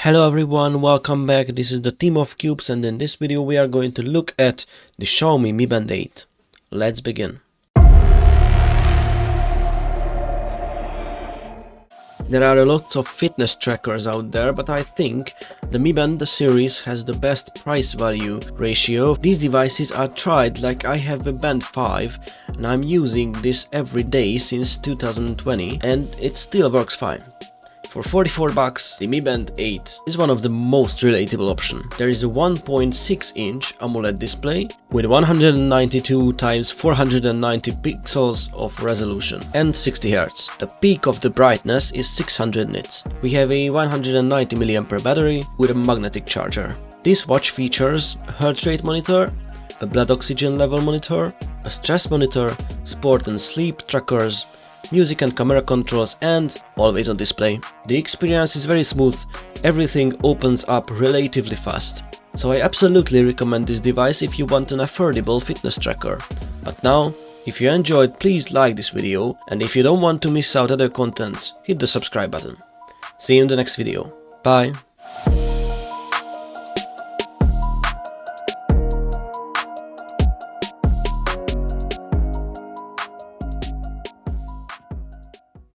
Hello everyone, welcome back. This is the team of cubes, and in this video we are going to look at the Xiaomi Mi Band 8. Let's begin. There are lots of fitness trackers out there, but I think the Mi Band series has the best price-value ratio. These devices are tried, like I have a Band 5 and I'm using this every day since 2020 and it still works fine. For 44 bucks, the Mi Band 8 is one of the most relatable options. There is a 1.6-inch AMOLED display with 192 x 490 pixels of resolution and 60 Hz. The peak of the brightness is 600 nits. We have a 190 mAh battery with a magnetic charger. This watch features a heart rate monitor, a blood oxygen level monitor, a stress monitor, sport and sleep trackers, music and camera controls, and always on display. The experience is very smooth, everything opens up relatively fast. So I absolutely recommend this device if you want an affordable fitness tracker. But now, if you enjoyed, please like this video, and if you don't want to miss out other contents, hit the subscribe button. See you in the next video. Bye!